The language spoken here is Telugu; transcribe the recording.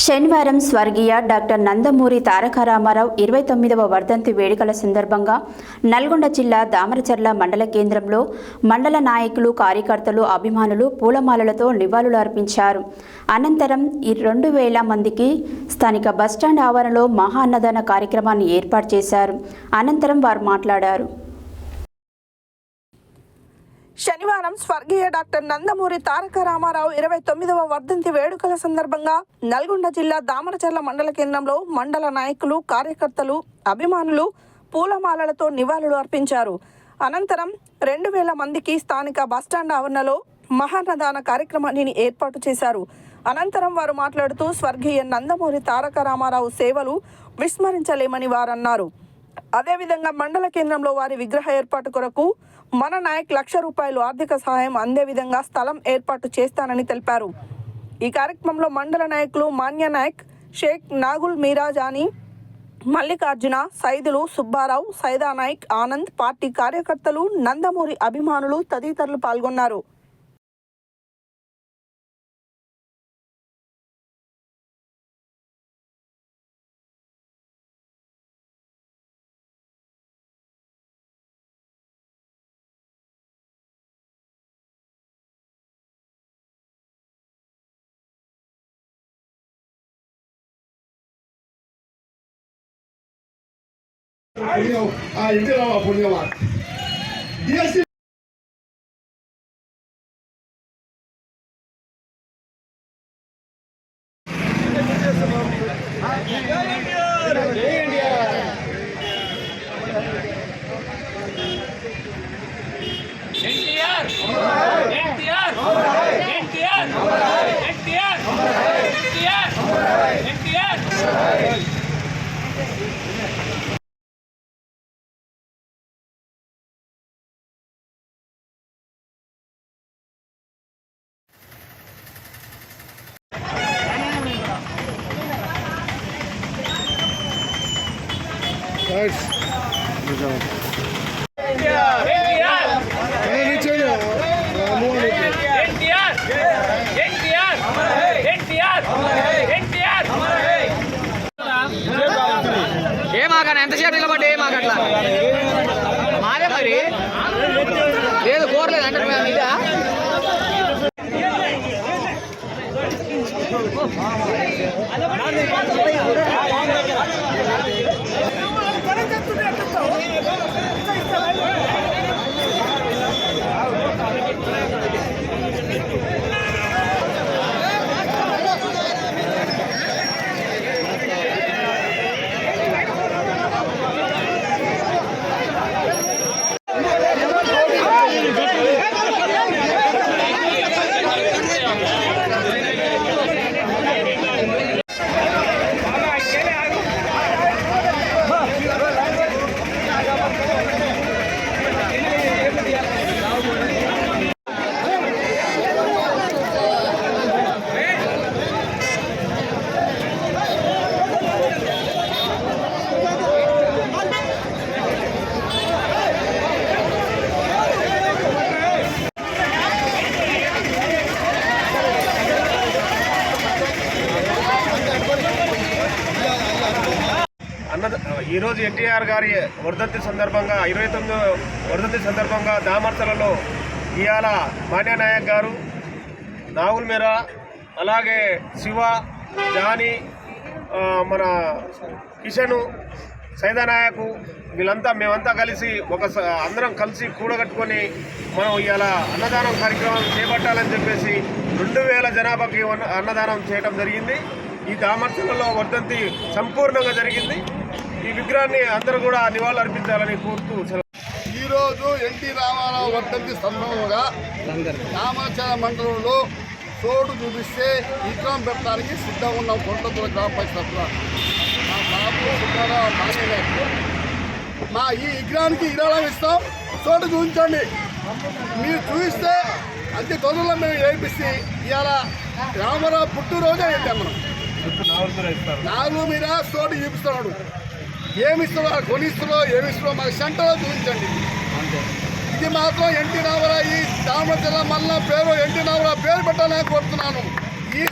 శనివారం స్వర్గీయ డాక్టర్ నందమూరి తారక రామారావు 29వ వర్ధంతి వేడుకల సందర్భంగా నల్గొండ జిల్లా దామరచర్ల మండల కేంద్రంలో మండల నాయకులు, కార్యకర్తలు, అభిమానులు పూలమాలలతో నివాళులు అర్పించారు. అనంతరం 2000 మందికి స్థానిక బస్టాండ్ ఆవరణలో మహా అన్నదాన కార్యక్రమాన్ని ఏర్పాటు చేశారు. అనంతరం వారు మాట్లాడారు. శనివారం స్వర్గీయ డాక్టర్ నందమూరి తారక రామారావు 29వ వర్ధంతి వేడుకల సందర్భంగా నల్గొండ జిల్లా దామరచర్ల మండల కేంద్రంలో మండల నాయకులు, కార్యకర్తలు, అభిమానులు పూలమాలలతో నివాళులు అర్పించారు. అనంతరం 2000 మందికి స్థానిక బస్టాండ్ ఆవరణలో మహాన్నదాన కార్యక్రమాన్ని ఏర్పాటు చేశారు. అనంతరం వారు మాట్లాడుతూ స్వర్గీయ నందమూరి తారక రామారావు సేవలు విస్మరించలేమని వారన్నారు. అదేవిధంగా మండల కేంద్రంలో వారి విగ్రహ ఏర్పాటు కొరకు మన నాయక్ ₹1,00,000 ఆర్థిక సహాయం అందే విధంగా స్థలం ఏర్పాటు చేస్తానని తెలిపారు. ఈ కార్యక్రమంలో మండల నాయకులు మాన్య నాయక్, షేక్ నాగుల్ మీరాజాని, మల్లికార్జున, సైదులు, సుబ్బారావు, సైదా నాయక్, ఆనంద్, పార్టీ కార్యకర్తలు, నందమూరి అభిమానులు తదితరులు పాల్గొన్నారు. ఏమాకన్నా ఎంతసేపు నిలబడి ఏమాకట్లా మాదే మరి లేదు కోరలేదు అంటే మేము ఇదా ఈరోజు ఎన్టీఆర్ గారి వర్ధంతి సందర్భంగా 29వ వర్ధంతి సందర్భంగా దామర్చలలో ఇవాళ మాన్య నాయక్ గారు, నాగుల్ మీరా, అలాగే శివ, జానీ, మన కిషను, సైదా నాయకు వీళ్ళంతా మేమంతా కలిసి అందరం కలిసి కూడగట్టుకొని మనం ఇవాళ అన్నదానం కార్యక్రమం చేపట్టాలని చెప్పేసి 2000 జనాభాకి అన్నదానం చేయడం జరిగింది. ఈ దామర్చలలో వర్ధంతి సంపూర్ణంగా జరిగింది. ఈ విగ్రహాన్ని అందరూ కూడా నివాళులు అర్పించాలని కోరుతూ ఈరోజు ఎన్టీ రామారావు వర్ధంతి సందర్భంగా దామరచర్ల మండలంలో చోటు చూపిస్తే విగ్రహం పెట్టడానికి సిద్ధంగా ఉన్నాం. కొండతుల గ్రామ పంచాయతీ మా బాబు సుబ్బారావు మానేగారు మా ఈ విగ్రహానికి విరాళం ఇస్తాం, చోటు చూపించండి. మీరు చూపిస్తే అంతే తొందరలో మేము ఏపిస్తే ఇవాళ రామారావు పుట్టినరోజే పెట్టాం. మనం నాలుగు మీద చోటు చూపిస్తున్నాడు. ఏమిస్తున్నారో కొనిస్తున్నారో ఏమిస్తున్నారో మాకు సెంటర్లో చూపించండి. ఇది మాత్రం ఎన్టీ రామారావు ఈ దామరచర్ల మల్ల పేరు ఎన్టీ రామారావు పేరు పెట్టాలని కోరుతున్నాను. ఈ